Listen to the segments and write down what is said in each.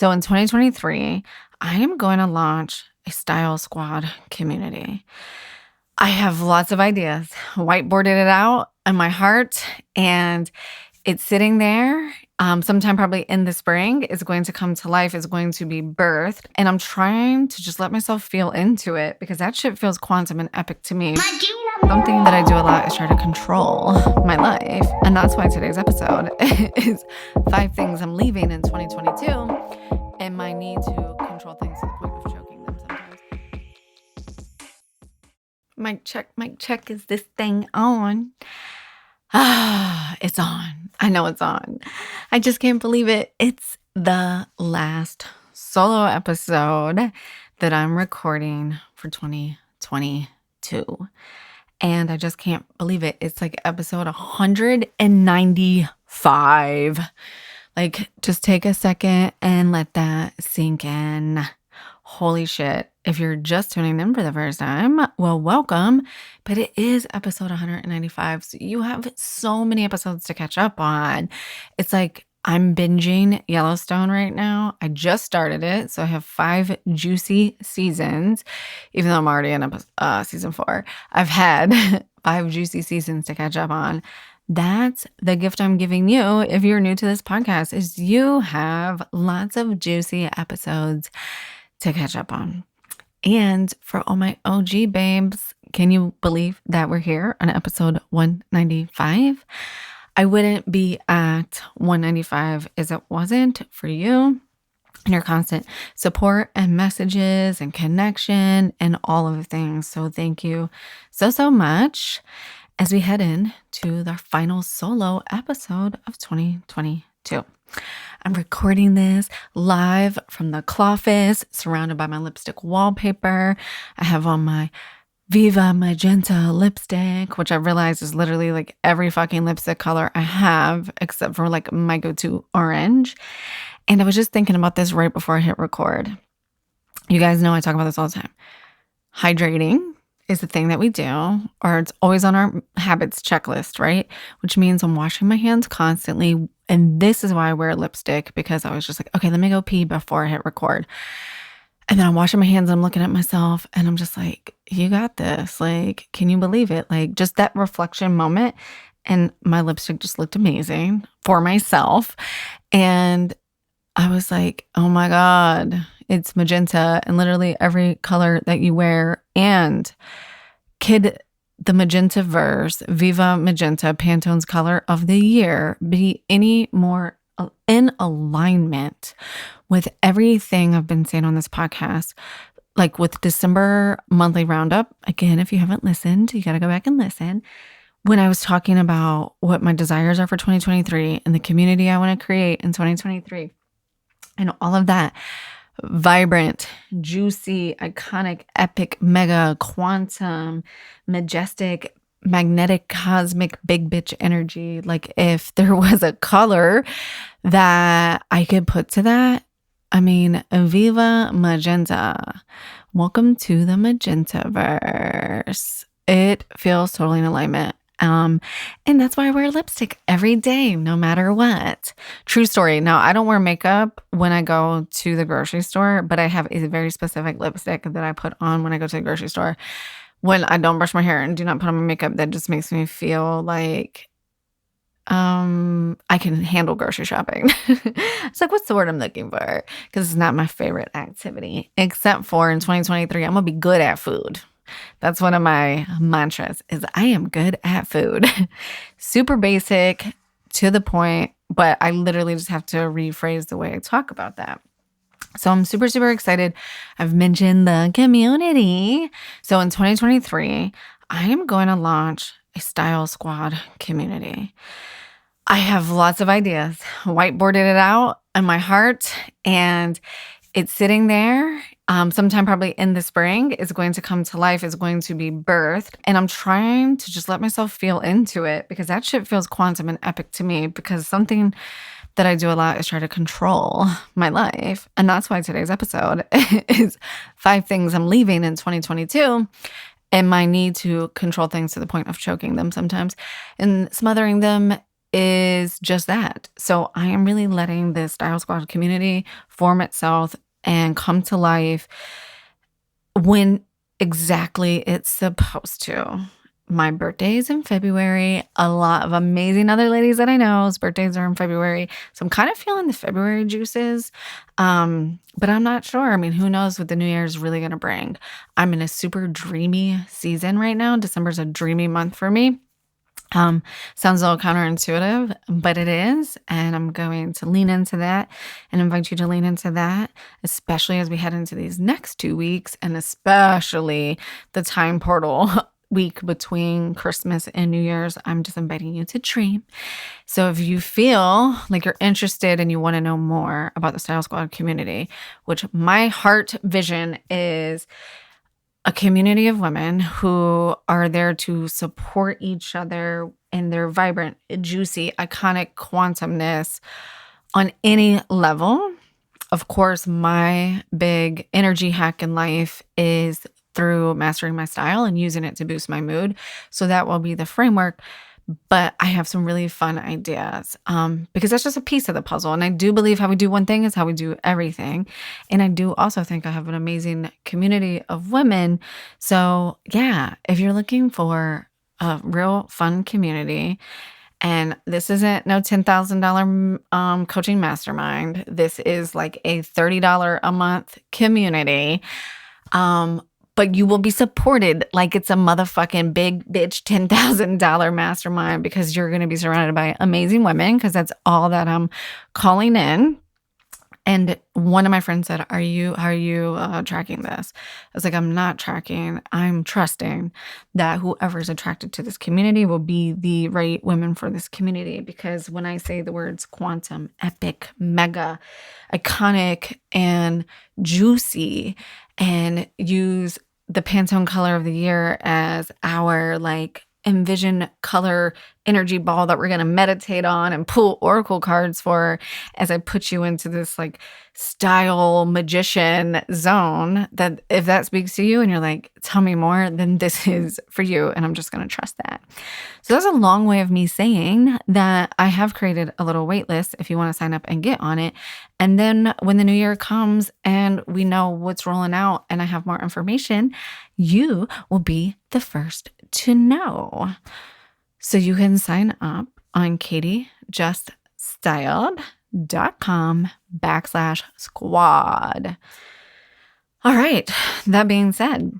So in 2023, I am going to launch a Style Squad community. I have lots of ideas, whiteboarded it out in my heart, and it's sitting there. Sometime probably in the spring is going to come to life, is going to be birthed. And I'm trying to just let myself feel into it because that shit feels quantum and epic to me. Something that I do a lot is try to control my life. And that's why today's episode is 5 things I'm leaving in 2022 and my need to control things to the point of choking them sometimes. Mic check. Is this thing on? It's on. I know it's on. I just can't believe it. It's the last solo episode that I'm recording for 2022. And I just can't believe it. It's like episode 195. Like, just take a second and let that sink in. Holy shit. If you're just tuning in for the first time, well, welcome. But it is episode 195. So you have so many episodes to catch up on. It's like I'm binging Yellowstone right now. I just started it. So I have 5 juicy seasons, even though I'm already in season 4. I've had 5 juicy seasons to catch up on. That's the gift I'm giving you if you're new to this podcast, is you have lots of juicy episodes to catch up on. And for all my OG babes, can you believe that we're here on episode 195? I wouldn't be at 195 if it wasn't for you and your constant support and messages and connection and all of the things. So thank you so much as we head in to the final solo episode of 2022. I'm recording this live from the Clawfist, surrounded by my lipstick wallpaper. I have on my Viva Magenta lipstick, which I realize is literally like every fucking lipstick color I have, except for like my go-to orange. And I was just thinking about this right before I hit record. You guys know I talk about this all the time. Hydrating is the thing that we do, or it's always on our habits checklist, right? Which means I'm washing my hands constantly. And this is why I wear lipstick, because I was just like, okay, let me go pee before I hit record. And then I'm washing my hands and I'm looking at myself and I'm just like, you got this. Like, can you believe it? Like, just that reflection moment. And my lipstick just looked amazing for myself. And I was like, oh my God, it's magenta, and literally every color that you wear. And could the magenta verse, Viva Magenta, Pantone's color of the year, be any more in alignment with everything I've been saying on this podcast? Like with December monthly roundup, again, if you haven't listened, you got to go back and listen. When I was talking about what my desires are for 2023 and the community I want to create in 2023 and all of that, vibrant, juicy, iconic, epic, mega, quantum, majestic, magnetic, cosmic, big bitch energy. Like, if there was a color that I could put to that, I mean, Viva Magenta. Welcome to the Magentaverse. It feels totally in alignment. And that's why I wear lipstick every day, no matter what. True story. Now, I don't wear makeup when I go to the grocery store, but I have a very specific lipstick that I put on when I go to the grocery store. When I don't brush my hair and do not put on my makeup, that just makes me feel like I can handle grocery shopping. It's like, what's the word I'm looking for? Because it's not my favorite activity, except for in 2023, I'm going to be good at food. That's one of my mantras, is I am good at food. Super basic, to the point, but I literally just have to rephrase the way I talk about that. So I'm super excited. I've mentioned the community. So in 2023, I am going to launch a Style Squad community. I have lots of ideas, whiteboarded it out in my heart, and it's sitting there. Sometime probably in the spring is going to come to life, is going to be birthed. And I'm trying to just let myself feel into it because that shit feels quantum and epic to me, because something that I do a lot is try to control my life. And that's why today's episode is 5 things I'm leaving in 2022 and my need to control things to the point of choking them sometimes and smothering them is just that. So I am really letting the Style Squad community form itself and come to life when exactly it's supposed to. My birthday is in February. A lot of amazing other ladies that I know's birthdays are in February. So I'm kind of feeling the February juices. But I'm not sure. I mean, who knows what the new year is really going to bring. I'm in a super dreamy season right now. December's a dreamy month for me. Sounds a little counterintuitive, but it is. And I'm going to lean into that and invite you to lean into that, especially as we head into these next 2 weeks, and especially the time portal week between Christmas and New Year's. I'm just inviting you to dream. So if you feel like you're interested and you want to know more about the Style Squad community, which my heart vision is a community of women who are there to support each other in their vibrant, juicy, iconic quantumness on any level. Of course, my big energy hack in life is through mastering my style and using it to boost my mood. So that will be the framework. But I have some really fun ideas because that's just a piece of the puzzle. And I do believe how we do one thing is how we do everything. And I do also think I have an amazing community of women. So yeah, if you're looking for a real fun community, and this isn't no $10,000 coaching mastermind, this is like a $30 a month community. But you will be supported like it's a motherfucking big bitch $10,000 mastermind, because you're going to be surrounded by amazing women, because that's all that I'm calling in. And one of my friends said, how are you tracking this? I was like, I'm not tracking. I'm trusting that whoever's attracted to this community will be the right women for this community. Because when I say the words quantum, epic, mega, iconic, and juicy, and use the Pantone color of the year as our like envision color energy ball that we're going to meditate on and pull oracle cards for, as I put you into this like style magician zone, that if that speaks to you and you're like, tell me more, then this is for you. And I'm just going to trust that. So that's a long way of me saying that I have created a little wait list if you want to sign up and get on it. And then when the new year comes and we know what's rolling out and I have more information, you will be the first to know. So you can sign up on katiejuststyled.com/squad. All right. That being said,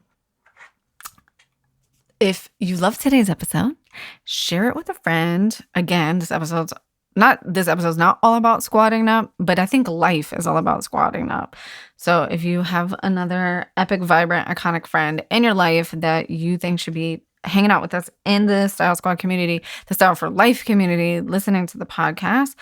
if you love today's episode, share it with a friend. Again, this episode's not all about squatting up, but I think life is all about squatting up. So if you have another epic, vibrant, iconic friend in your life that you think should be hanging out with us in the Style Squad community, the Style for Life community, listening to the podcast,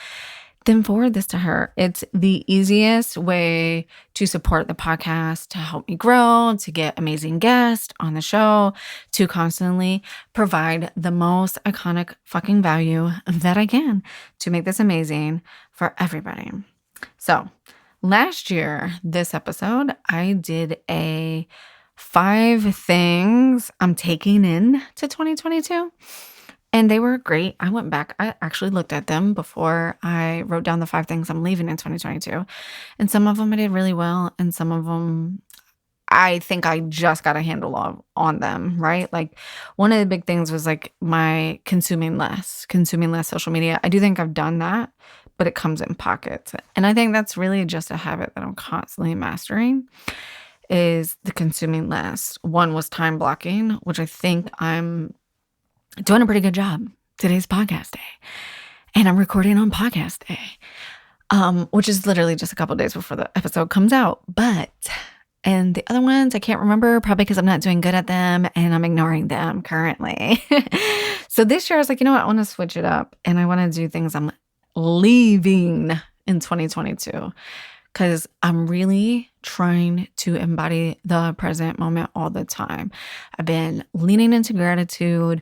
then forward this to her. It's the easiest way to support the podcast, to help me grow, to get amazing guests on the show, to constantly provide the most iconic fucking value that I can to make this amazing for everybody. So last year, this episode, I did a 5 things I'm taking in to 2022. And they were great. I went back. I actually looked at them before I wrote down the 5 things I'm leaving in 2022. And some of them I did really well. And some of them, I think I just got a handle on them, right? Like one of the big things was like my consuming less social media. I do think I've done that, but it comes in pockets. And I think that's really just a habit that I'm constantly mastering, is the consuming less. One was time blocking, which I think I'm doing a pretty good job. Today's podcast day. And I'm recording on podcast day, which is literally just a couple days before the episode comes out. And the other ones, I can't remember, probably because I'm not doing good at them and I'm ignoring them currently. So this year I was like, you know what? I want to switch it up and I want to do things I'm leaving in 2022. Because I'm really trying to embody the present moment all the time. I've been leaning into gratitude,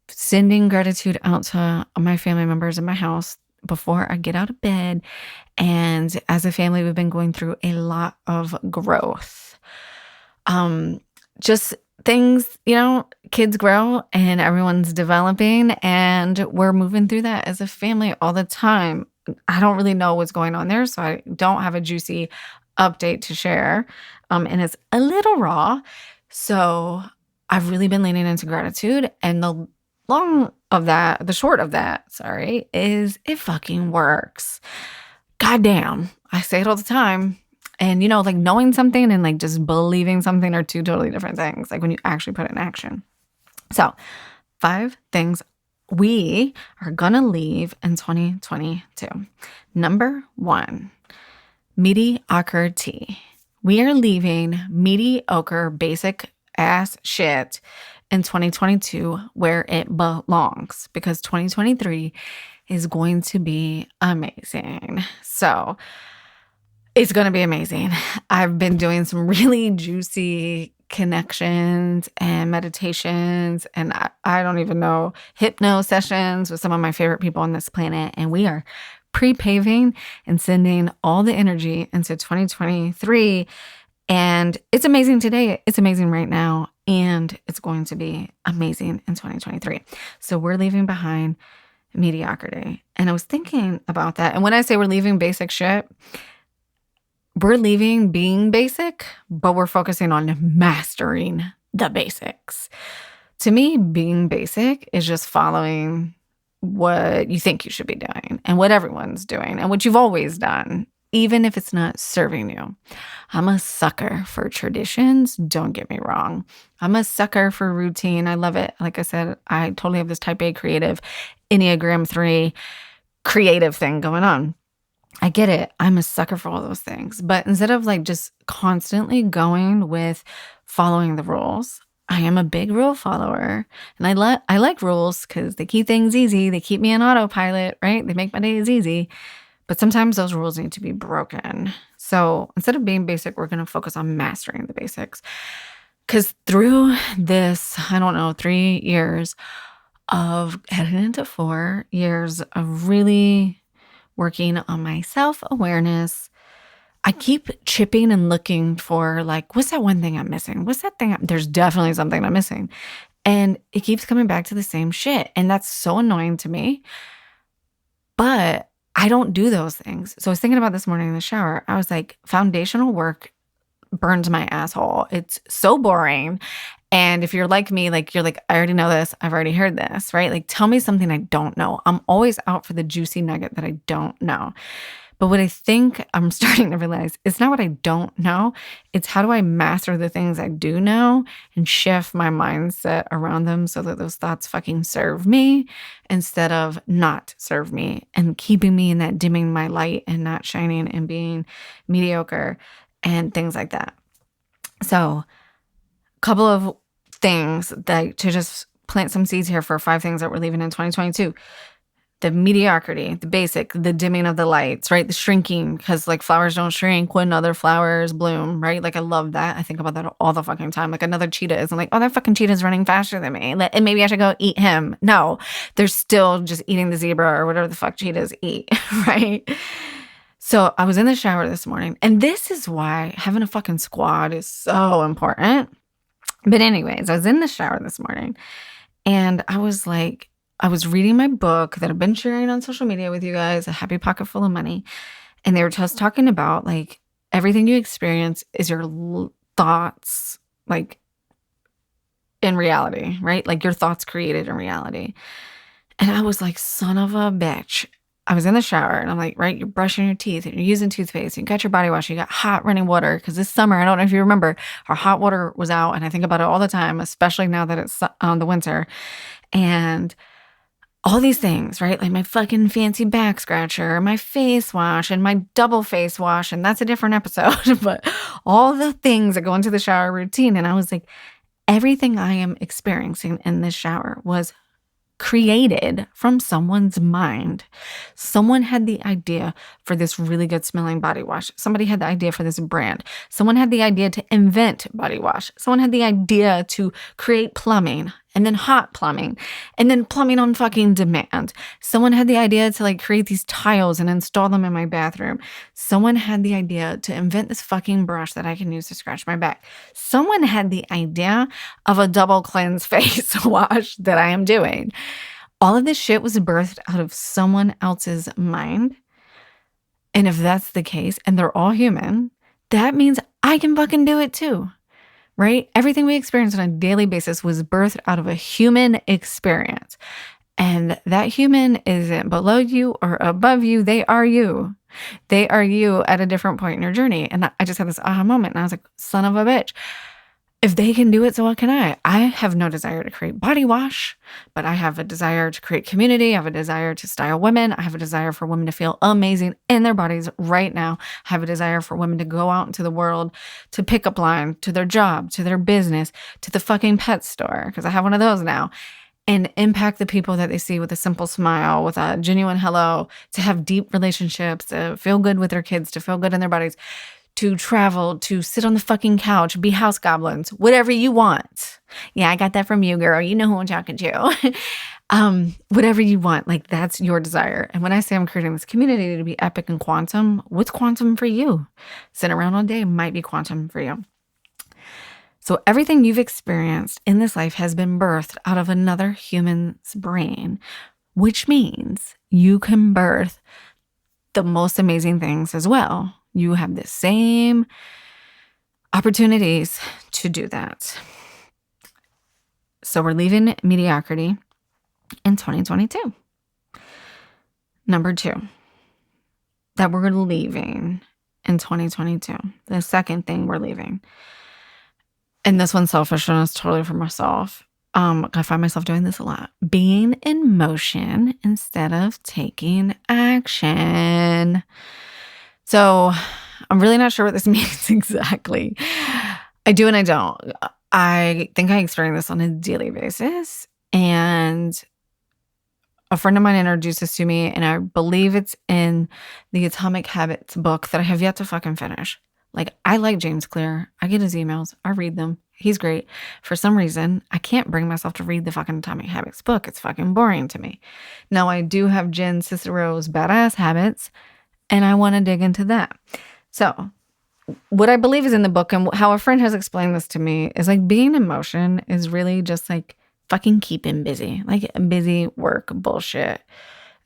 sending gratitude out to my family members in my house before I get out of bed. And as a family, we've been going through a lot of growth. Just things, kids grow and everyone's developing, and we're moving through that as a family all the time. I don't really know what's going on there, so I don't have a juicy update to share. And it's a little raw. So I've really been leaning into gratitude. And the short of that, sorry, is it fucking works. Goddamn. I say it all the time. And, like knowing something and like just believing something are two totally different things, like when you actually put it in action. So 5 things we are going to leave in 2022. Number 1, mediocrity. We are leaving mediocre, basic ass shit in 2022 where it belongs, because 2023 is going to be amazing. So it's going to be amazing. I've been doing some really juicy connections and meditations, and I don't even know, hypno sessions with some of my favorite people on this planet. And we are pre-paving and sending all the energy into 2023. And it's amazing today. It's amazing right now. And it's going to be amazing in 2023. So we're leaving behind mediocrity. And I was thinking about that. And when I say we're leaving basic shit, we're leaving being basic, but we're focusing on mastering the basics. To me, being basic is just following what you think you should be doing and what everyone's doing and what you've always done, even if it's not serving you. I'm a sucker for traditions. Don't get me wrong. I'm a sucker for routine. I love it. Like I said, I totally have this type A creative, Enneagram 3 creative thing going on. I get it. I'm a sucker for all those things. But instead of like just constantly going with following the rules, I am a big rule follower. And I like rules because they keep things easy. They keep me in autopilot, right? They make my days easy. But sometimes those rules need to be broken. So instead of being basic, we're going to focus on mastering the basics. Because through this, 3 years of heading into 4 years of really working on my self-awareness, I keep chipping and looking for like, what's that one thing I'm missing? What's that thing? There's definitely something I'm missing. And it keeps coming back to the same shit. And that's so annoying to me. But I don't do those things. So I was thinking about this morning in the shower. I was like, foundational work burns my asshole. It's so boring. And if you're like me, like you're like, I already know this. I've already heard this, right? Like tell me something I don't know. I'm always out for the juicy nugget that I don't know. But what I think I'm starting to realize, it's not what I don't know. It's how do I master the things I do know and shift my mindset around them so that those thoughts fucking serve me instead of not serve me and keeping me in that dimming my light and not shining and being mediocre and things like that. So a couple of things that to just plant some seeds here for 5 things that we're leaving in 2022. The mediocrity, the basic, the dimming of the lights, right? The shrinking, because like flowers don't shrink when other flowers bloom, right? Like I love that. I think about that all the fucking time. Like another cheetah isn't like, oh, that fucking cheetah is running faster than me, and maybe I should go eat him. No, they're still just eating the zebra or whatever the fuck cheetahs eat, right? So I was in the shower this morning, and this is why having a fucking squad is so important. But anyways, I was in the shower this morning, and I was like, I was reading my book that I've been sharing on social media with you guys, A Happy Pocket Full of Money. And they were just talking about like everything you experience is your thoughts, like in reality, right? Like your thoughts created in reality. And I was like, son of a bitch. I was in the shower and I'm like, right, you're brushing your teeth and you're using toothpaste. You got your body wash. You got hot running water. Because this summer, I don't know if you remember, our hot water was out. And I think about it all the time, especially now that it's the winter. And all these things, right? Like my fucking fancy back scratcher, my face wash, and my double face wash. And that's a different episode. But all the things that go into the shower routine. And I was like, everything I am experiencing in this shower was created from someone's mind. Someone had the idea for this really good smelling body wash. Somebody had the idea for this brand. Someone had the idea to invent body wash. Someone had the idea to create plumbing. and then hot plumbing, and then plumbing on fucking demand. Someone had the idea to like create these tiles and install them in my bathroom. Someone had the idea to invent this fucking brush that I can use to scratch my back. Someone had the idea of a double cleanse face wash that I am doing. All of this shit was birthed out of someone else's mind. And if that's the case, and they're all human, that means I can fucking do it too. Right? Everything we experience on a daily basis was birthed out of a human experience. And that human isn't below you or above you. They are you. They are you at a different point in your journey. And I just had this aha moment. And I was like, son of a bitch. If they can do it, so what can I? I have no desire to create body wash, but I have a desire to create community. I have a desire to style women. I have a desire for women to feel amazing in their bodies right now. I have a desire for women to go out into the world, to pick up line, to their job, to their business, to the fucking pet store, because I have one of those now, and impact the people that they see with a simple smile, with a genuine hello, to have deep relationships, to feel good with their kids, to feel good in their bodies, to travel, to sit on the fucking couch, be house goblins, whatever you want. Yeah, I got that from you, girl. You know who I'm talking to. Whatever you want, like that's your desire. And when I say I'm creating this community to be epic and quantum, what's quantum for you? Sitting around all day might be quantum for you. So everything you've experienced in this life has been birthed out of another human's brain, which means you can birth the most amazing things as well. You have the same opportunities to do that. So we're leaving mediocrity in 2022. Number 2, that we're leaving in 2022. The second thing we're leaving. And this one's selfish and it's totally for myself. I find myself doing this a lot. Being in motion instead of taking action. So I'm really not sure what this means exactly. I do and I don't. I think I experience this on a daily basis. And a friend of mine introduced this to me, and I believe it's in the Atomic Habits book that I have yet to fucking finish. Like, I like James Clear. I get his emails. I read them. He's great. For some reason, I can't bring myself to read the fucking Atomic Habits book. It's fucking boring to me. Now, I do have Jen Cicero's Badass Habits, and I want to dig into that. So what I believe is in the book, and how a friend has explained this to me, is like being in motion is really just like fucking keeping busy, like busy work bullshit,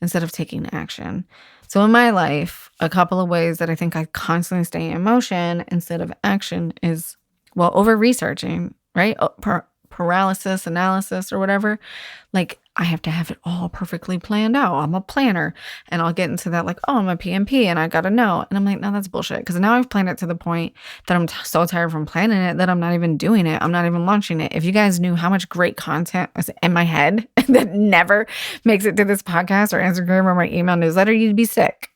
instead of taking action. So in my life, a couple of ways that I think I constantly stay in motion instead of action is, well, over researching, right? Paralysis analysis or whatever. Like, I have to have it all perfectly planned out. I'm a planner, and I'll get into that like, oh, I'm a PMP and I got to know. And I'm like, no, that's bullshit. Because now I've planned it to the point that I'm so tired from planning it that I'm not even doing it. I'm not even launching it. If you guys knew how much great content is in my head that never makes it to this podcast or Instagram or my email newsletter, you'd be sick.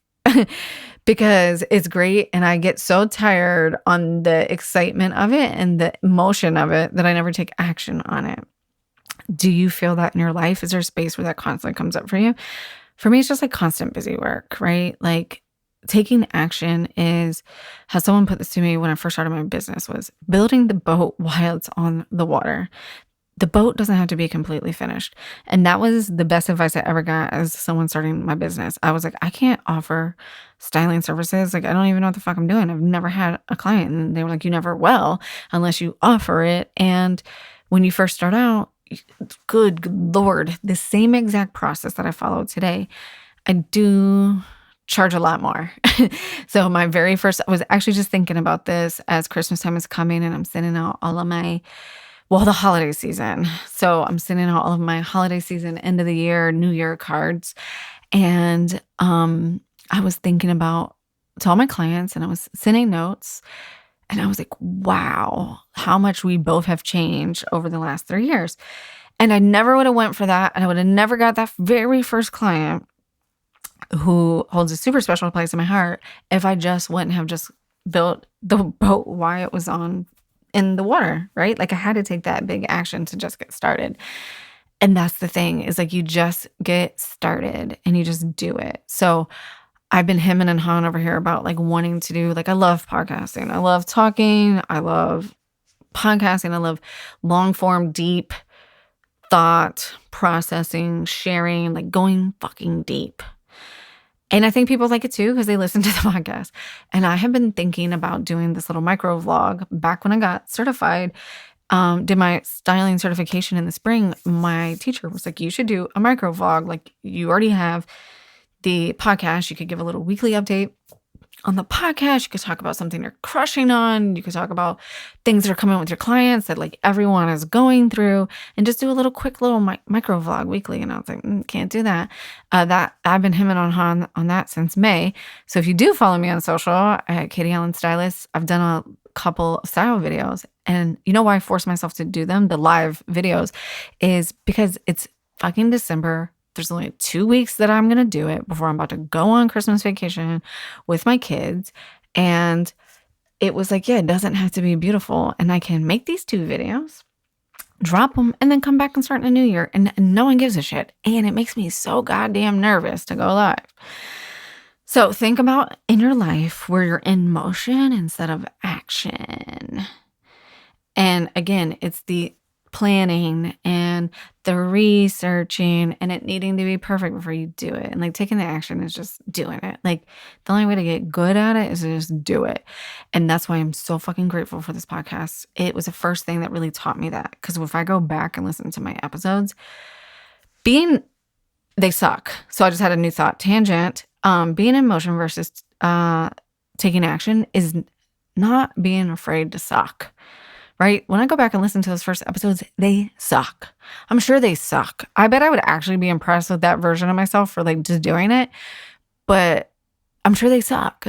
Because it's great, and I get so tired on the excitement of it and the emotion of it that I never take action on it. Do you feel that in your life? Is there a space where that constantly comes up for you? For me, it's just like constant busy work, right? Like, taking action is how someone put this to me when I first started my business, was building the boat while it's on the water. The boat doesn't have to be completely finished. And that was the best advice I ever got as someone starting my business. I was like, I can't offer styling services. Like, I don't even know what the fuck I'm doing. I've never had a client. And they were like, you never will unless you offer it. And when you first start out, good Lord, the same exact process that I followed today, I do charge a lot more. So my very first, I was actually just thinking about this as Christmas time is coming, and I'm sending out all of my, well, the holiday season. So I'm sending out all of my holiday season, end of the year, New Year cards. And I was thinking about, to all my clients, and I was sending notes, and I was like, wow, how much we both have changed over the last 3 years. And I never would have went for that. And I would have never got that very first client, who holds a super special place in my heart, if I just wouldn't have just built the boat while it was on in the water, right? Like, I had to take that big action to just get started. And that's the thing, is like, you just get started and you just do it. So I've been hemming and hawing over here about like wanting to do, like, I love podcasting. I love talking. I love podcasting. I love long form, deep thought, processing, sharing, like going fucking deep. And I think people like it too because they listen to the podcast. And I have been thinking about doing this little micro vlog back when I got certified. Did my styling certification in the spring. My teacher was like, you should do a micro vlog. Like, you already have the podcast. You could give a little weekly update on the podcast. You could talk about something you're crushing on. You could talk about things that are coming with your clients that like everyone is going through, and just do a little quick little micro vlog weekly. And I was like, can't do that. That I've been hemming on that since May. So if you do follow me on social at Katie Allen Stylist, I've done a couple of style videos. And you know why I force myself to do them, the live videos, is because it's fucking December. There's only 2 weeks that I'm going to do it before I'm about to go on Christmas vacation with my kids. And it was like, yeah, it doesn't have to be beautiful. And I can make these 2 videos, drop them, and then come back and start in the new year. And no one gives a shit. And it makes me so goddamn nervous to go live. So think about in your life where you're in motion instead of action. And again, it's the planning and the researching and it needing to be perfect before you do it. And like taking the action is just doing it. Like the only way to get good at it is to just do it. And that's why I'm so fucking grateful for this podcast. It was the first thing that really taught me that. Because if I go back and listen to my episodes, they suck. So I just had a new thought tangent. Being in motion versus taking action is not being afraid to suck. Right? When I go back and listen to those first episodes, they suck. I'm sure they suck. I bet I would actually be impressed with that version of myself for like just doing it. But I'm sure they suck.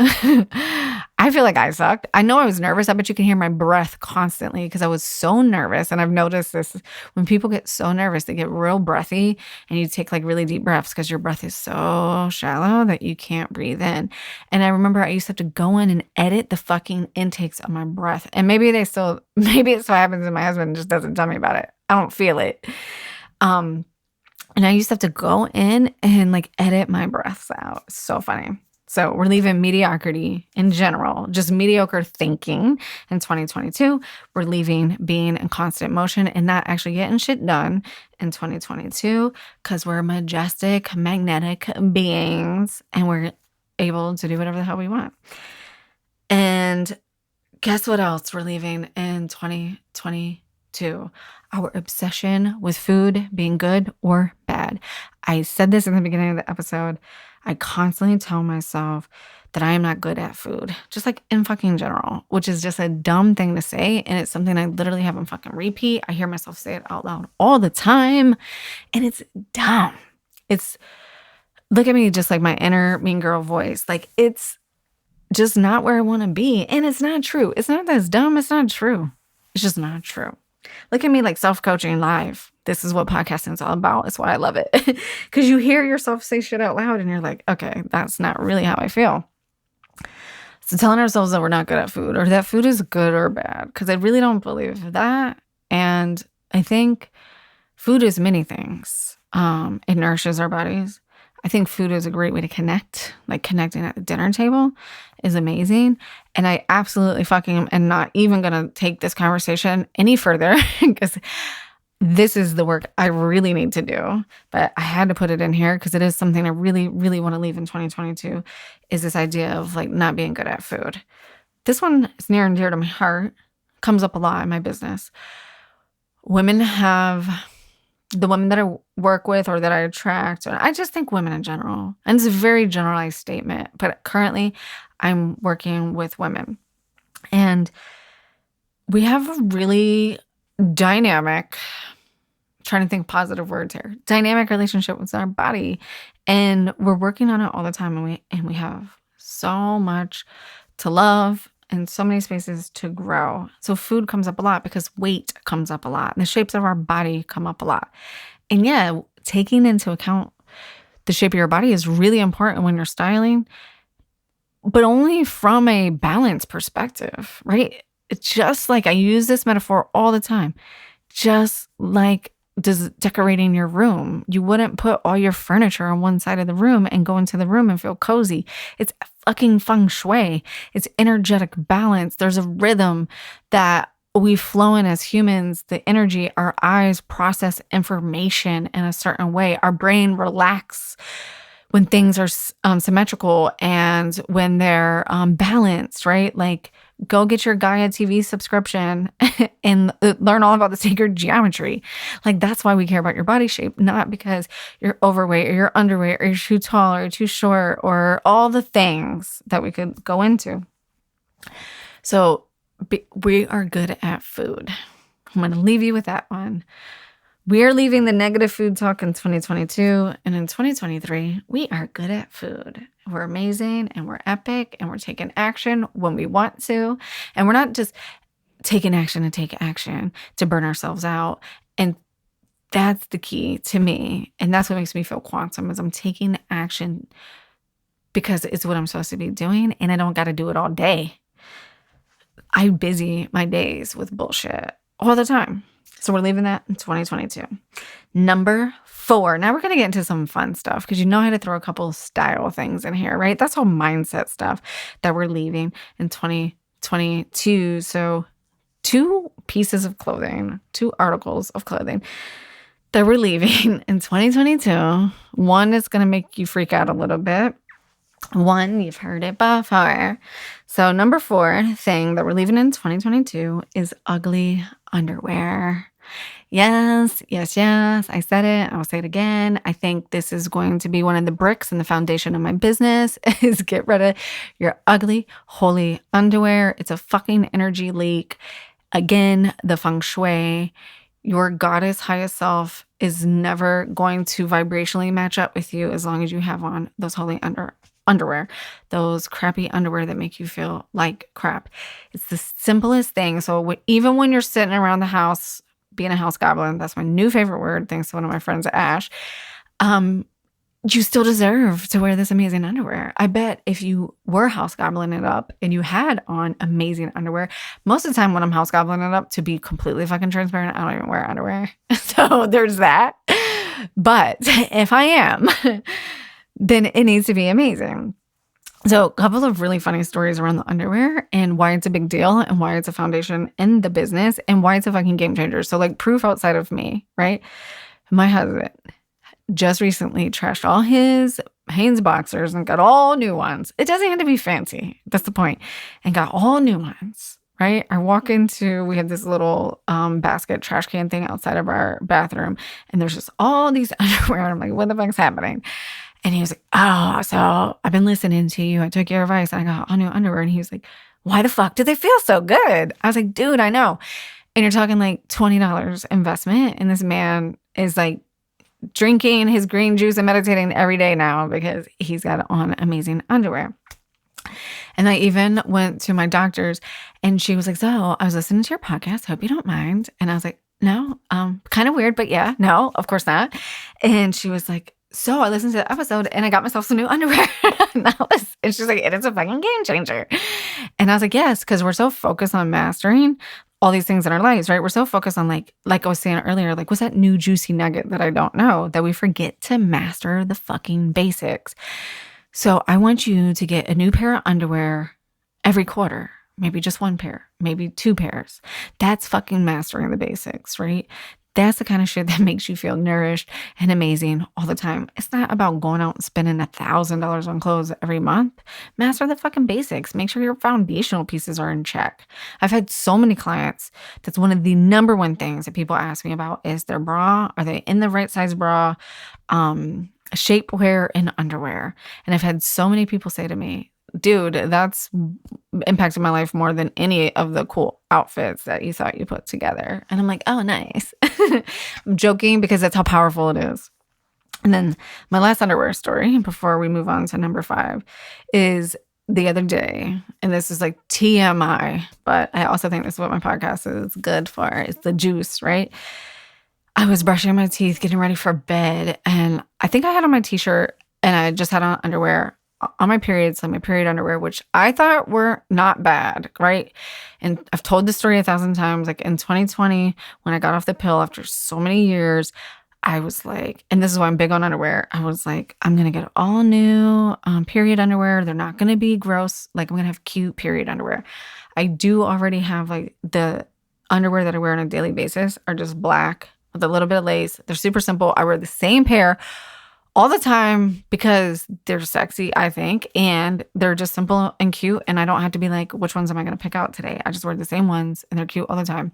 I feel like I sucked. I know I was nervous. I bet you can hear my breath constantly because I was so nervous. And I've noticed this when people get so nervous, they get real breathy and you take like really deep breaths because your breath is so shallow that you can't breathe in. And I remember I used to have to go in and edit the fucking intakes of my breath. And maybe it's what happens and my husband just doesn't tell me about it. I don't feel it. And I used to have to go in and like edit my breaths out. It's so funny. So we're leaving mediocrity in general, just mediocre thinking in 2022. We're leaving being in constant motion and not actually getting shit done in 2022 because we're majestic, magnetic beings and we're able to do whatever the hell we want. And guess what else we're leaving in 2022? Our obsession with food being good or bad. I said this in the beginning of the episode. I constantly tell myself that I am not good at food, just like in fucking general, which is just a dumb thing to say. And it's something I literally have on fucking repeat. I hear myself say it out loud all the time. And it's dumb. It's, look at me, just like my inner mean girl voice. Like it's just not where I want to be. And it's not true. It's not that it's dumb. It's not true. It's just not true. Look at me like self-coaching live. This is what podcasting is all about. That's why I love it. Because you hear yourself say shit out loud and you're like, okay, that's not really how I feel. So telling ourselves that we're not good at food or that food is good or bad, because I really don't believe that. And I think food is many things. It nourishes our bodies. I think food is a great way to connect, like connecting at the dinner table is amazing. And I absolutely fucking am not even going to take this conversation any further because this is the work I really need to do. But I had to put it in here because it is something I really, really want to leave in 2022 is this idea of like not being good at food. This one is near and dear to my heart, comes up a lot in my business. The women that I work with or that I attract, or I just think women in general, and it's a very generalized statement, but currently I'm working with women and we have a really dynamic, trying to think positive words here, dynamic relationship with our body. And we're working on it all the time. And we have so much to love and so many spaces to grow. So food comes up a lot because weight comes up a lot. The shapes of our body come up a lot. And yeah, taking into account the shape of your body is really important when you're styling, but only from a balance perspective, right? It's just like I use this metaphor all the time, just like decorating your room. You wouldn't put all your furniture on one side of the room and go into the room and feel cozy. It's fucking feng shui. It's energetic balance. There's a rhythm that we flow in as humans, the energy, our eyes process information in a certain way. Our brain relax when things are symmetrical and when they're balanced, right? Like, go get your Gaia TV subscription and learn all about the sacred geometry. Like, that's why we care about your body shape, not because you're overweight or you're underweight or you're too tall or you're too short or all the things that we could go into. So we are good at food. I'm going to leave you with that one. We are leaving the negative food talk in 2022. And in 2023, we are good at food. We're amazing and we're epic and we're taking action when we want to. And we're not just taking action to take action to burn ourselves out. And that's the key to me. And that's what makes me feel quantum, is I'm taking action because it's what I'm supposed to be doing. And I don't got to do it all day. I busy my days with bullshit all the time. So we're leaving that in 2022. Number 4. Now we're going to get into some fun stuff because you know how to throw a couple style things in here, right? That's all mindset stuff that we're leaving in 2022. So 2 pieces of clothing, 2 articles of clothing that we're leaving in 2022. One is going to make you freak out a little bit. One, you've heard it before. So number 4 thing that we're leaving in 2022 is ugly underwear. Yes. I said it. I will say it again. I think this is going to be one of the bricks in the foundation of my business is get rid of your ugly, holy underwear. It's a fucking energy leak. Again, the feng shui, your goddess highest self is never going to vibrationally match up with you as long as you have on those holy underwear, those crappy underwear that make you feel like crap. It's the simplest thing. So even when you're sitting around the house being a house goblin, that's my new favorite word, thanks to one of my friends, Ash, you still deserve to wear this amazing underwear. I bet if you were house goblining it up and you had on amazing underwear, most of the time when I'm house goblining it up, to be completely fucking transparent, I don't even wear underwear. So there's that. But if I am, then it needs to be amazing. So a couple of really funny stories around the underwear and why it's a big deal and why it's a foundation in the business and why it's a fucking game changer. So like proof outside of me, right? My husband just recently trashed all his Hanes boxers and got all new ones. It doesn't have to be fancy. That's the point. And got all new ones, right? I walk into, we have this little basket trash can thing outside of our bathroom. And there's just all these underwear. And I'm like, what the fuck's happening? And he was like, oh, so I've been listening to you. I took your advice and I got all new underwear. And he was like, why the fuck do they feel so good? I was like, dude, I know. And you're talking like $20 investment. And this man is like drinking his green juice and meditating every day now because he's got on amazing underwear. And I even went to my doctor's and she was like, so I was listening to your podcast. Hope you don't mind. And I was like, no, kind of weird, but yeah, no, of course not. And she was like, so I listened to the episode and I got myself some new underwear. And she's like, it is a fucking game changer. And I was like, yes, because we're so focused on mastering all these things in our lives, right? We're so focused on like I was saying earlier, like what's that new juicy nugget that I don't know, that we forget to master the fucking basics. So I want you to get a new pair of underwear every quarter, maybe just 1 pair, maybe 2 pairs. That's fucking mastering the basics, right? That's the kind of shit that makes you feel nourished and amazing all the time. It's not about going out and spending $1,000 on clothes every month. Master the fucking basics. Make sure your foundational pieces are in check. I've had so many clients. That's one of the number one things that people ask me about is their bra. Are they in the right size bra? Shapewear and underwear. And I've had so many people say to me, dude, that's impacted my life more than any of the cool outfits that you thought you put together. And I'm like, oh, nice. I'm joking because that's how powerful it is. And then my last underwear story before we move on to number 5 is the other day, and this is like TMI, but I also think this is what my podcast is good for. It's the juice, right? I was brushing my teeth, getting ready for bed, and I think I had on my t-shirt and I just had on underwear on my period, so my period underwear, which I thought were not bad, right? And I've told this story 1,000 times. Like in 2020, when I got off the pill after so many years, I was like, and this is why I'm big on underwear. I was like, I'm going to get all new period underwear. They're not going to be gross. Like I'm going to have cute period underwear. I do already have like the underwear that I wear on a daily basis are just black with a little bit of lace. They're super simple. I wear the same pair all the time because they're sexy, I think, and they're just simple and cute, and I don't have to be like, which ones am I going to pick out today? I just wear the same ones, and they're cute all the time.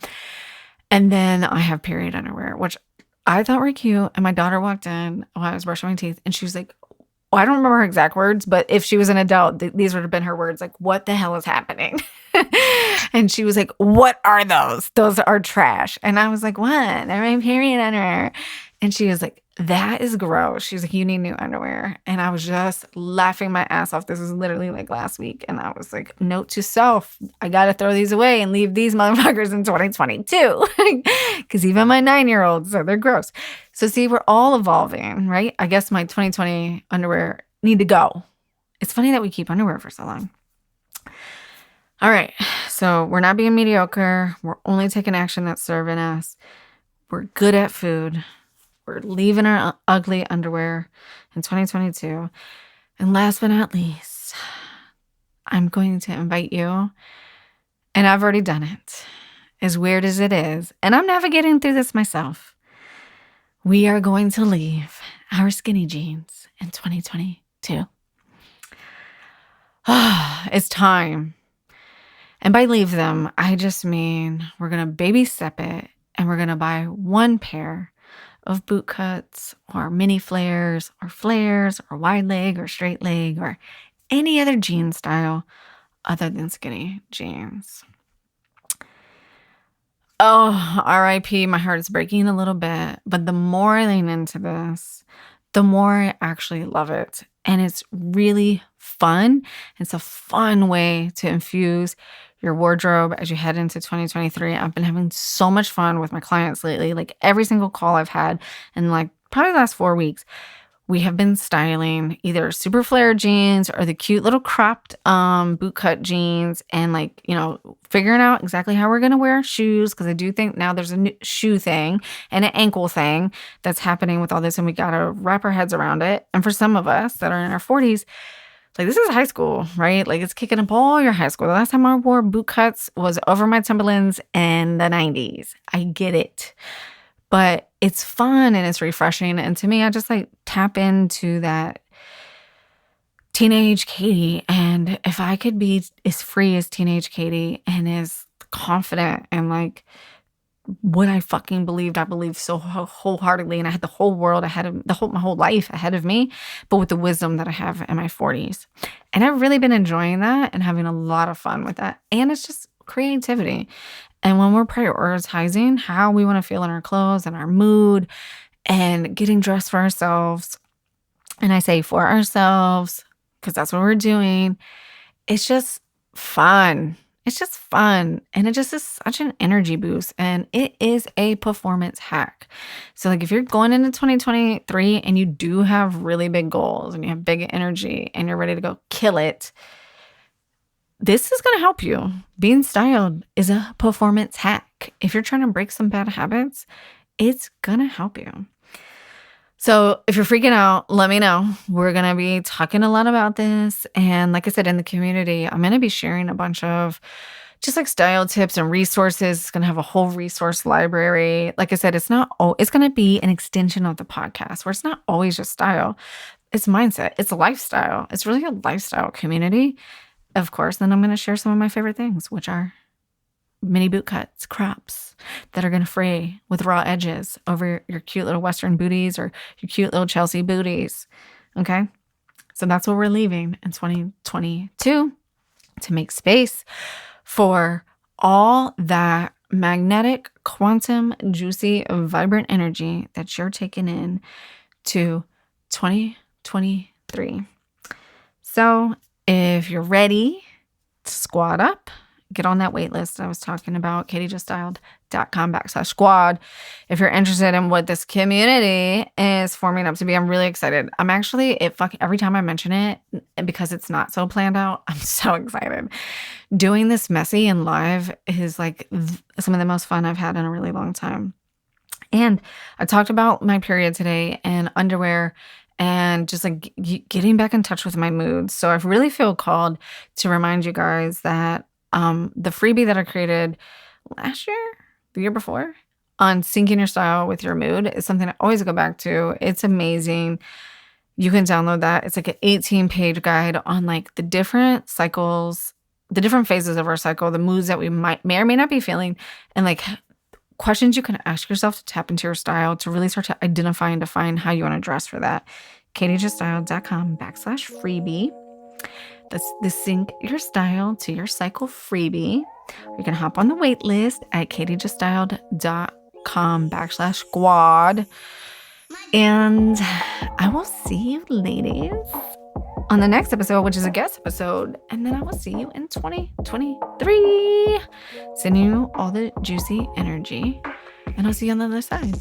And then I have period underwear, which I thought were cute, and my daughter walked in while I was brushing my teeth, and she was like, well, I don't remember her exact words, but if she was an adult, these would have been her words, like, what the hell is happening? And she was like, what are those? Those are trash. And I was like, what? They're my period underwear. And she was like, that is gross. She's like, you need new underwear. And I was just laughing my ass off. This was literally like last week. And I was like, note to self, I got to throw these away and leave these motherfuckers in 2022. Because even my 9-year-olds, so they're gross. So see, we're all evolving, right? I guess my 2020 underwear need to go. It's funny that we keep underwear for so long. All right. So we're not being mediocre. We're only taking action that's serving us. We're good at food. We're leaving our ugly underwear in 2022. And last but not least, I'm going to invite you, and I've already done it, as weird as it is, and I'm navigating through this myself. We are going to leave our skinny jeans in 2022. It's time. And by leave them, I just mean we're going to baby step it, and we're going to buy one pair of boot cuts or mini flares or wide leg or straight leg or any other jean style other than skinny jeans. Oh, RIP, my heart is breaking a little bit, but the more I lean into this, the more I actually love it. And it's really fun. It's a fun way to infuse your wardrobe as you head into 2023. I've been having so much fun with my clients lately. Like every single call I've had in like probably the last 4 weeks, we have been styling either super flare jeans or the cute little cropped boot cut jeans, and like, figuring out exactly how we're going to wear our shoes, because I do think now there's a new shoe thing and an ankle thing that's happening with all this, and we got to wrap our heads around it. And for some of us that are in our 40s, like this is high school, right? Like it's kicking up all your high school. The last time I wore boot cuts was over my Timberlands in the 90s. I get it. But it's fun and it's refreshing. And to me, I just like tap into that teenage Katie. And if I could be as free as teenage Katie and as confident and like what I fucking believed, I believed so wholeheartedly. And I had the whole world ahead of my whole life ahead of me, but with the wisdom that I have in my 40s. And I've really been enjoying that and having a lot of fun with that. And it's just creativity. And when we're prioritizing how we want to feel in our clothes and our mood and getting dressed for ourselves, and I say for ourselves because that's what we're doing, it's just fun. It's just fun. And it just is such an energy boost. And it is a performance hack. So like if you're going into 2023 and you do have really big goals and you have big energy and you're ready to go kill it, this is going to help you. Being styled is a performance hack. If you're trying to break some bad habits, it's going to help you. So if you're freaking out, let me know. We're going to be talking a lot about this. And like I said, in the community, I'm going to be sharing a bunch of just like style tips and resources. It's going to have a whole resource library. Like I said, it's going to be an extension of the podcast where it's not always just style. It's mindset. It's a lifestyle. It's really a lifestyle community. Of course, then I'm going to share some of my favorite things, which are mini boot cuts, crops that are going to fray with raw edges over your cute little Western booties or your cute little Chelsea booties. Okay? So that's what we're leaving in 2022 to make space for all that magnetic, quantum, juicy, vibrant energy that you're taking in to 2023. So if you're ready to squad up, get on that wait list I was talking about, katiejuststyled.com/squad. If you're interested in what this community is forming up to be, I'm really excited. I'm actually, every time I mention it, because it's not so planned out, I'm so excited. Doing this messy and live is like some of the most fun I've had in a really long time. And I talked about my period today and underwear and just like getting back in touch with my moods. So I really feel called to remind you guys that the freebie that I created last year, the year before, on syncing your style with your mood. Is something I always go back to. It's amazing. You can download that. It's like an 18-page guide on like the different cycles, the different phases of our cycle, the moods that we may or may not be feeling, and like questions you can ask yourself to tap into your style to really start to identify and define how you want to dress for that. KatieJustStyled.com/freebie. That's the Sync Your Style to Your Cycle freebie. You can hop on the wait list at KatieJustStyled.com/squad. And I will see you, ladies, on the next episode, which is a guest episode. And then I will see you in 2023. Sending you all the juicy energy. And I'll see you on the other side.